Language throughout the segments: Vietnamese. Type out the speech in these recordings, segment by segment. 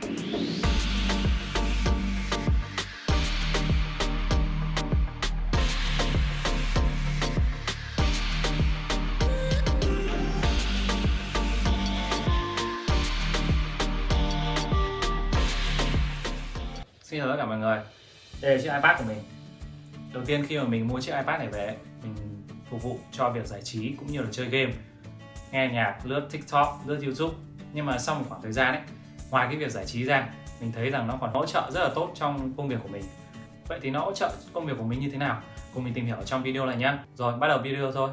Xin chào tất cả mọi người. Đây là chiếc iPad của mình. Đầu tiên khi mà mình mua chiếc iPad này về, mình phục vụ cho việc giải trí cũng như là chơi game, nghe nhạc, lướt TikTok, lướt YouTube. Nhưng mà sau một khoảng thời gian ấy, ngoài cái việc giải trí ra, mình thấy rằng nó còn hỗ trợ rất là tốt trong công việc của mình. Vậy thì nó hỗ trợ công việc của mình như thế nào? Cùng mình tìm hiểu trong video này nhé. Rồi, bắt đầu video thôi.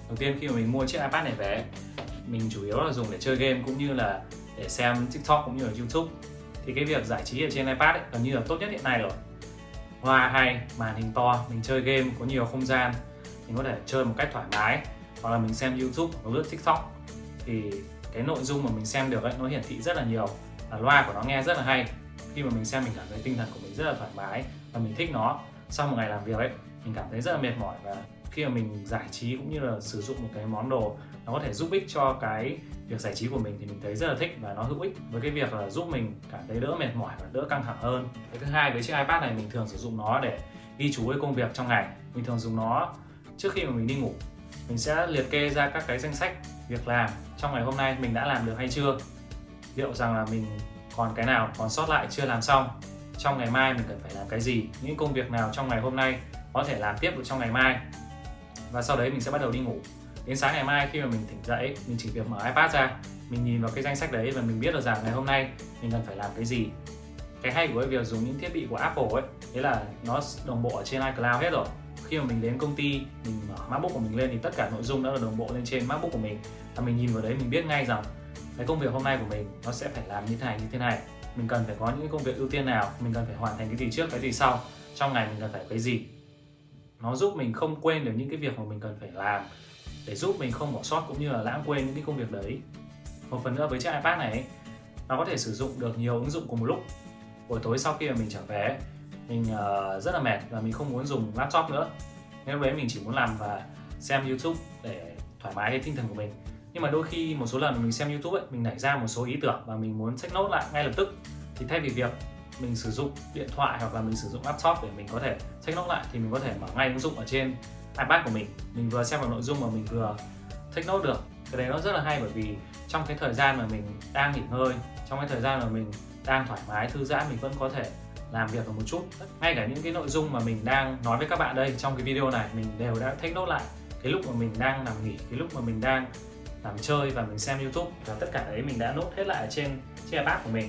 Đầu tiên khi mà mình mua chiếc iPad này về, mình chủ yếu là dùng để chơi game cũng như là để xem TikTok cũng như là YouTube. Thì cái việc giải trí ở trên iPad ấy, gần như là tốt nhất hiện nay rồi. Loa hay, màn hình to, mình chơi game có nhiều không gian, mình có thể chơi một cách thoải mái, hoặc là mình xem YouTube hoặc lướt TikTok. Thì cái nội dung mà mình xem được ấy, nó hiển thị rất là nhiều, loa của nó nghe rất là hay. Khi mà mình xem mình cảm thấy tinh thần của mình rất là thoải mái và mình thích nó. Sau một ngày làm việc ấy, mình cảm thấy rất là mệt mỏi, và khi mà mình giải trí cũng như là sử dụng một cái món đồ nó có thể giúp ích cho cái việc giải trí của mình thì mình thấy rất là thích, và nó hữu ích với cái việc là giúp mình cảm thấy đỡ mệt mỏi và đỡ căng thẳng hơn. Cái thứ hai, với chiếc iPad này mình thường sử dụng nó để ghi chú cái công việc trong ngày. Mình thường dùng nó trước khi mà mình đi ngủ. Mình sẽ liệt kê ra các cái danh sách việc làm trong ngày hôm nay mình đã làm được hay chưa, liệu rằng là mình còn cái nào còn sót lại chưa làm xong, trong ngày mai mình cần phải làm cái gì, những công việc nào trong ngày hôm nay có thể làm tiếp được trong ngày mai. Và sau đấy mình sẽ bắt đầu đi ngủ. Đến sáng ngày mai khi mà mình tỉnh dậy, mình chỉ việc mở iPad ra, mình nhìn vào cái danh sách đấy và mình biết được rằng ngày hôm nay mình cần phải làm cái gì. Cái hay của cái việc dùng những thiết bị của Apple ấy, đấy là nó đồng bộ ở trên iCloud hết rồi. Khi mà mình đến công ty, mình mở MacBook của mình lên thì tất cả nội dung đã được đồng bộ lên trên MacBook của mình. Và mình nhìn vào đấy mình biết ngay rằng cái công việc hôm nay của mình nó sẽ phải làm như thế này. Mình cần phải có những công việc ưu tiên nào, mình cần phải hoàn thành cái gì trước, cái gì sau, trong ngày mình cần phải cái gì. Nó giúp mình không quên được những cái việc mà mình cần phải làm, để giúp mình không bỏ sót cũng như là lãng quên những cái công việc đấy. Một phần nữa với chiếc iPad này ấy, nó có thể sử dụng được nhiều ứng dụng cùng một lúc. Buổi tối sau khi mà mình trở về, mình rất là mệt và mình không muốn dùng laptop nữa, nên lúc đấy mình chỉ muốn làm và xem YouTube để thoải mái cái tinh thần của mình. Nhưng mà đôi khi một số lần mình xem YouTube ấy, mình nảy ra một số ý tưởng và mình muốn take note lại ngay lập tức. Thì thay vì việc mình sử dụng điện thoại hoặc là mình sử dụng laptop để mình có thể take note lại, thì mình có thể mở ngay ứng dụng ở trên iPad của mình. Mình vừa xem được nội dung mà mình vừa take note được. Cái đấy nó rất là hay, bởi vì trong cái thời gian mà mình đang nghỉ ngơi, trong cái thời gian mà mình đang thoải mái thư giãn, mình vẫn có thể làm việc được một chút. Ngay cả những cái nội dung mà mình đang nói với các bạn đây trong cái video này, mình đều đã take note lại. Cái lúc mà mình đang nằm nghỉ, cái lúc mà mình đang nằm chơi và mình xem YouTube, và tất cả đấy mình đã nốt hết lại ở trên iPad của mình.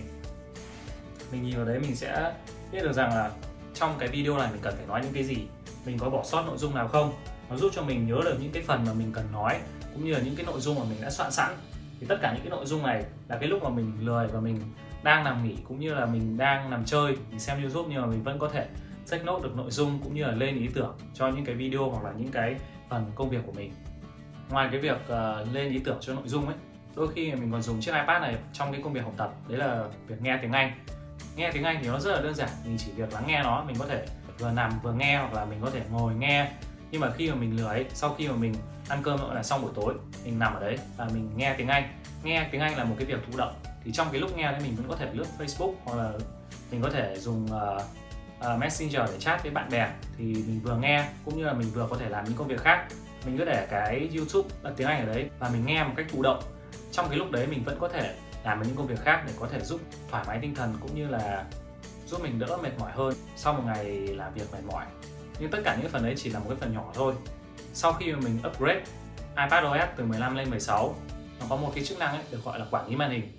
Mình nhìn vào đấy mình sẽ biết được rằng là trong cái video này mình cần phải nói những cái gì, mình có bỏ sót nội dung nào không. Nó giúp cho mình nhớ được những cái phần mà mình cần nói, cũng như là những cái nội dung mà mình đã soạn sẵn. Thì tất cả những cái nội dung này là cái lúc mà mình lười và mình đang nằm nghỉ cũng như là mình đang nằm chơi, mình xem YouTube, nhưng mà mình vẫn có thể take note được nội dung cũng như là lên ý tưởng cho những cái video hoặc là những cái phần công việc của mình. Ngoài cái việc lên ý tưởng cho nội dung ấy, đôi khi mình còn dùng chiếc iPad này trong cái công việc học tập, đấy là việc nghe tiếng Anh. Nghe tiếng Anh thì nó rất là đơn giản, mình chỉ việc lắng nghe nó, mình có thể vừa nằm vừa nghe hoặc là mình có thể ngồi nghe. Nhưng mà khi mà mình lười ấy, sau khi mà mình ăn cơm là xong buổi tối, mình nằm ở đấy và mình nghe tiếng Anh. Nghe tiếng Anh là một cái việc thụ động, thì trong cái lúc nghe thì mình vẫn có thể lướt Facebook, hoặc là mình có thể dùng Messenger để chat với bạn bè. Thì mình vừa nghe cũng như là mình vừa có thể làm những công việc khác. Mình cứ để cái YouTube tiếng Anh ở đấy và mình nghe một cách thụ động. Trong cái lúc đấy mình vẫn có thể làm những công việc khác để có thể giúp thoải mái tinh thần cũng như là giúp mình đỡ mệt mỏi hơn sau một ngày làm việc mệt mỏi. Nhưng tất cả những phần đấy chỉ là một cái phần nhỏ thôi. Sau khi mà mình upgrade iPadOS từ 15 lên 16, nó có một cái chức năng ấy được gọi là quản lý màn hình.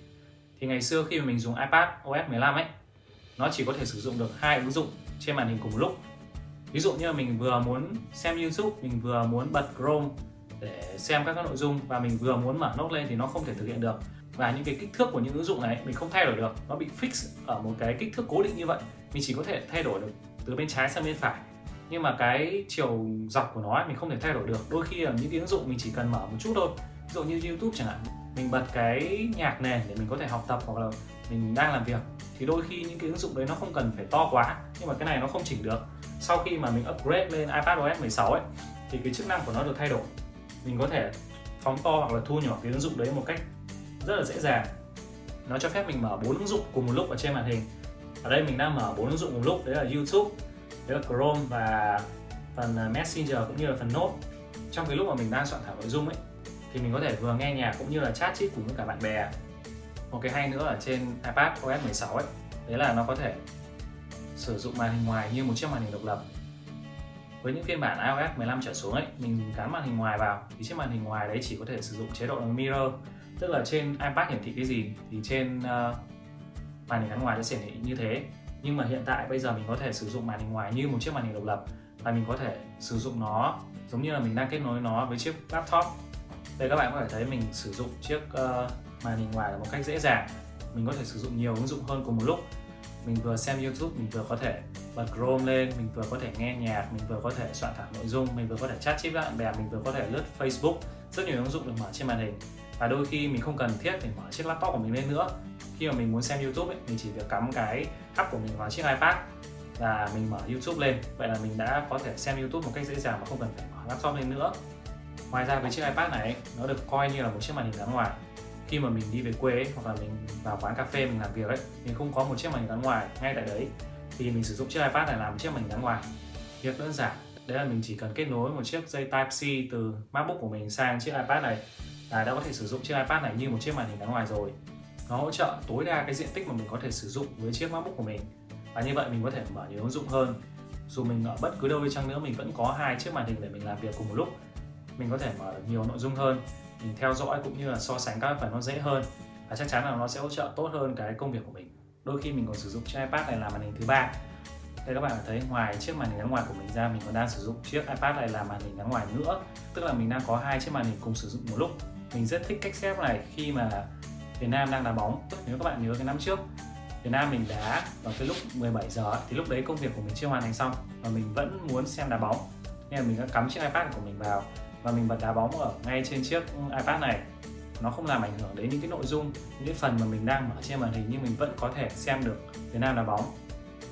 Thì ngày xưa khi mà mình dùng iPadOS 15 ấy, nó chỉ có thể sử dụng được 2 ứng dụng trên màn hình cùng một lúc. Ví dụ như là mình vừa muốn xem YouTube, mình vừa muốn bật Chrome để xem các nội dung, và mình vừa muốn mở nốt lên thì nó không thể thực hiện được. Và những cái kích thước của những ứng dụng này mình không thay đổi được, nó bị fix ở một cái kích thước cố định như vậy. Mình chỉ có thể thay đổi được từ bên trái sang bên phải, nhưng mà cái chiều dọc của nó mình không thể thay đổi được. Đôi khi là những cái ứng dụng mình chỉ cần mở một chút thôi, ví dụ như YouTube chẳng hạn, mình bật cái nhạc nền để mình có thể học tập hoặc là mình đang làm việc, thì đôi khi những cái ứng dụng đấy nó không cần phải to quá, nhưng mà cái này nó không chỉnh được. Sau khi mà mình upgrade lên iPadOS 16 ấy thì cái chức năng của nó được thay đổi, mình có thể phóng to hoặc là thu nhỏ cái ứng dụng đấy một cách rất là dễ dàng. Nó cho phép mình mở 4 ứng dụng cùng một lúc ở trên màn hình. Ở đây mình đang mở 4 ứng dụng cùng lúc, đấy là YouTube, đấy là Chrome và phần Messenger cũng như là phần Note. Trong cái lúc mà mình đang soạn thảo nội dung ấy thì mình có thể vừa nghe nhạc cũng như là chat chít cùng với cả bạn bè. Một cái hay nữa ở trên iPadOS 16 ấy, đấy là nó có thể sử dụng màn hình ngoài như một chiếc màn hình độc lập. Với những phiên bản iOS 15 trở xuống ấy, mình gắn màn hình ngoài vào thì chiếc màn hình ngoài đấy chỉ có thể sử dụng chế độ là mirror, tức là trên iPad hiển thị cái gì thì trên màn hình gắn ngoài sẽ hiển thị như thế. Nhưng mà hiện tại bây giờ mình có thể sử dụng màn hình ngoài như một chiếc màn hình độc lập, và mình có thể sử dụng nó giống như là mình đang kết nối nó với chiếc laptop. Đây các bạn có thể thấy mình sử dụng chiếc màn hình ngoài là một cách dễ dàng. Mình có thể sử dụng nhiều ứng dụng hơn cùng một lúc. Mình vừa xem YouTube, mình vừa có thể bật Chrome lên, mình vừa có thể nghe nhạc, mình vừa có thể soạn thảo nội dung, mình vừa có thể chat chít với bạn bè, mình vừa có thể lướt Facebook. Rất nhiều ứng dụng được mở trên màn hình. Và đôi khi mình không cần thiết phải mở chiếc laptop của mình lên nữa. Khi mà mình muốn xem YouTube ấy, mình chỉ việc cắm cái app của mình vào chiếc iPad và mình mở YouTube lên. Vậy là mình đã có thể xem YouTube một cách dễ dàng mà không cần phải mở laptop lên nữa. Ngoài ra với chiếc iPad này, nó được coi như là một chiếc màn hình gắn ngoài. Khi mà mình đi về quê ấy, hoặc là mình vào quán cà phê mình làm việc ấy, mình không có một chiếc màn hình gắn ngoài ngay tại đấy, thì mình sử dụng chiếc iPad này làm một chiếc màn hình gắn ngoài. Việc đơn giản, đấy là mình chỉ cần kết nối một chiếc dây Type-C từ MacBook của mình sang chiếc iPad này là đã có thể sử dụng chiếc iPad này như một chiếc màn hình gắn ngoài rồi. Nó hỗ trợ tối đa cái diện tích mà mình có thể sử dụng với chiếc MacBook của mình, và như vậy mình có thể mở nhiều ứng dụng hơn. Dù mình ở bất cứ đâu đi chăng nữa, mình vẫn có hai chiếc màn hình để mình làm việc cùng một lúc. Mình có thể mở được nhiều nội dung hơn, mình theo dõi cũng như là so sánh các phần nó dễ hơn, và chắc chắn là nó sẽ hỗ trợ tốt hơn cái công việc của mình. Đôi khi mình còn sử dụng chiếc iPad này làm màn hình thứ ba. Đây các bạn thấy, ngoài chiếc màn hình gắn ngoài của mình ra, mình còn đang sử dụng chiếc iPad này làm màn hình gắn ngoài nữa, tức là mình đang có hai chiếc màn hình cùng sử dụng một lúc. Mình rất thích cách xếp này khi mà Việt Nam đang đá bóng. Nếu các bạn nhớ cái năm trước Việt Nam mình đá vào cái lúc 17 giờ thì lúc đấy công việc của mình chưa hoàn thành xong và mình vẫn muốn xem đá bóng, nên là mình đã cắm chiếc iPad của mình vào và mình bật đá bóng ở ngay trên chiếc iPad này. Nó không làm ảnh hưởng đến những cái nội dung, những cái phần mà mình đang mở trên màn hình, nhưng mình vẫn có thể xem được Việt Nam đá bóng.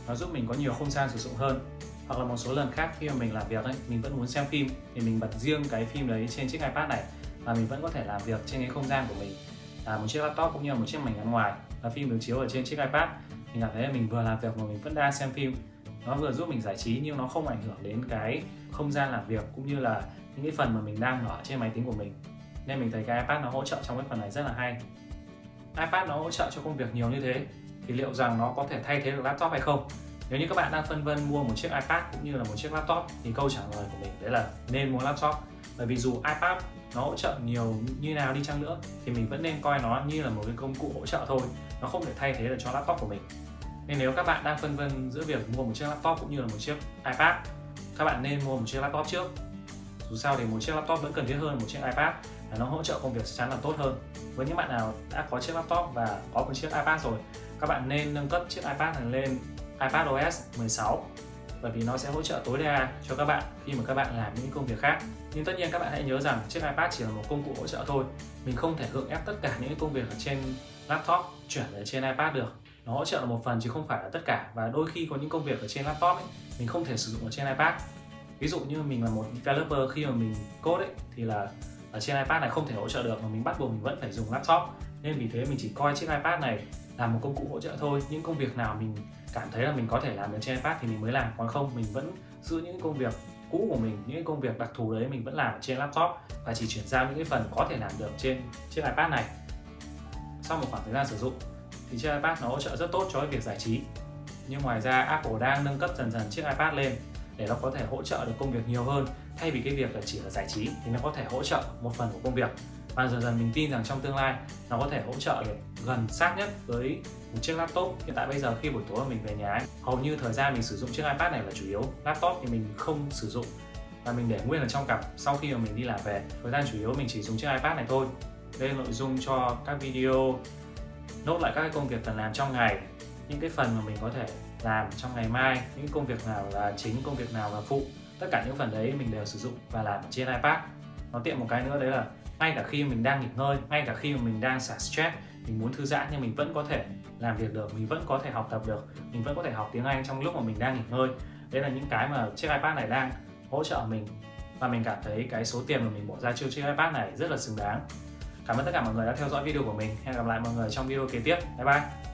Nó giúp mình có nhiều không gian sử dụng hơn. Hoặc là một số lần khác khi mà mình làm việc ấy, mình vẫn muốn xem phim thì mình bật riêng cái phim đấy trên chiếc iPad này và mình vẫn có thể làm việc trên cái không gian của mình, một chiếc laptop cũng như là một chiếc màn hình gắn ngoài, và phim được chiếu ở trên chiếc iPad. Mình cảm thấy là mình vừa làm việc mà mình vẫn đang xem phim. Nó vừa giúp mình giải trí nhưng nó không ảnh hưởng đến cái không gian làm việc cũng như là những cái phần mà mình đang mở trên máy tính của mình. Nên mình thấy cái iPad nó hỗ trợ trong cái phần này rất là hay. iPad nó hỗ trợ cho công việc nhiều như thế thì liệu rằng nó có thể thay thế được laptop hay không? Nếu như các bạn đang phân vân mua một chiếc iPad cũng như là một chiếc laptop thì câu trả lời của mình đấy là nên mua laptop. Bởi vì dù iPad nó hỗ trợ nhiều như nào đi chăng nữa thì mình vẫn nên coi nó như là một cái công cụ hỗ trợ thôi, nó không thể thay thế được cho laptop của mình. Nên nếu các bạn đang phân vân giữa việc mua một chiếc laptop cũng như là một chiếc iPad, các bạn nên mua một chiếc laptop trước. Dù sao thì một chiếc laptop vẫn cần thiết hơn một chiếc iPad, và nó hỗ trợ công việc chắc chắn là tốt hơn. Với những bạn nào đã có chiếc laptop và có một chiếc iPad rồi, các bạn nên nâng cấp chiếc iPad này lên iPadOS 16, bởi vì nó sẽ hỗ trợ tối đa cho các bạn khi mà các bạn làm những công việc khác. Nhưng tất nhiên các bạn hãy nhớ rằng chiếc iPad chỉ là một công cụ hỗ trợ thôi. Mình không thể gượng ép tất cả những công việc ở trên laptop chuyển về trên iPad được. Nó hỗ trợ là một phần chứ không phải là tất cả, và đôi khi có những công việc ở trên laptop ấy, mình không thể sử dụng ở trên iPad. Ví dụ như mình là một developer, khi mà mình code ấy, thì là ở trên iPad này không thể hỗ trợ được, mà mình bắt buộc mình vẫn phải dùng laptop. Nên vì thế mình chỉ coi chiếc iPad này là một công cụ hỗ trợ thôi. Những công việc nào mình cảm thấy là mình có thể làm được trên iPad thì mình mới làm, còn không mình vẫn giữ những công việc cũ của mình, những công việc đặc thù đấy mình vẫn làm ở trên laptop và chỉ chuyển giao những cái phần có thể làm được trên chiếc iPad này. Sau một khoảng thời gian sử dụng thì chiếc iPad nó hỗ trợ rất tốt cho cái việc giải trí. Nhưng ngoài ra Apple đang nâng cấp dần dần chiếc iPad lên để nó có thể hỗ trợ được công việc nhiều hơn. Thay vì cái việc là chỉ là giải trí thì nó có thể hỗ trợ một phần của công việc. Và dần dần mình tin rằng trong tương lai nó có thể hỗ trợ được gần sát nhất với một chiếc laptop. Hiện tại bây giờ khi buổi tối mà mình về nhà ấy, hầu như thời gian mình sử dụng chiếc iPad này là chủ yếu. Laptop thì mình không sử dụng và mình để nguyên ở trong cặp sau khi mà mình đi làm về. Thời gian chủ yếu mình chỉ dùng chiếc iPad này thôi. Lên nội dung cho các video, nốt lại các cái công việc cần làm trong ngày, những cái phần mà mình có thể làm trong ngày mai, những công việc nào là chính, công việc nào là phụ. Tất cả những phần đấy mình đều sử dụng và làm trên iPad. Nó tiện một cái nữa đấy là ngay cả khi mình đang nghỉ ngơi, ngay cả khi mà mình đang xả stress, mình muốn thư giãn nhưng mình vẫn có thể làm việc được, mình vẫn có thể học tập được, mình vẫn có thể học tiếng Anh trong lúc mà mình đang nghỉ ngơi. Đấy là những cái mà chiếc iPad này đang hỗ trợ mình, và mình cảm thấy cái số tiền mà mình bỏ ra cho chiếc iPad này rất là xứng đáng. Cảm ơn tất cả mọi người đã theo dõi video của mình. Hẹn gặp lại mọi người trong video kế tiếp. Bye bye.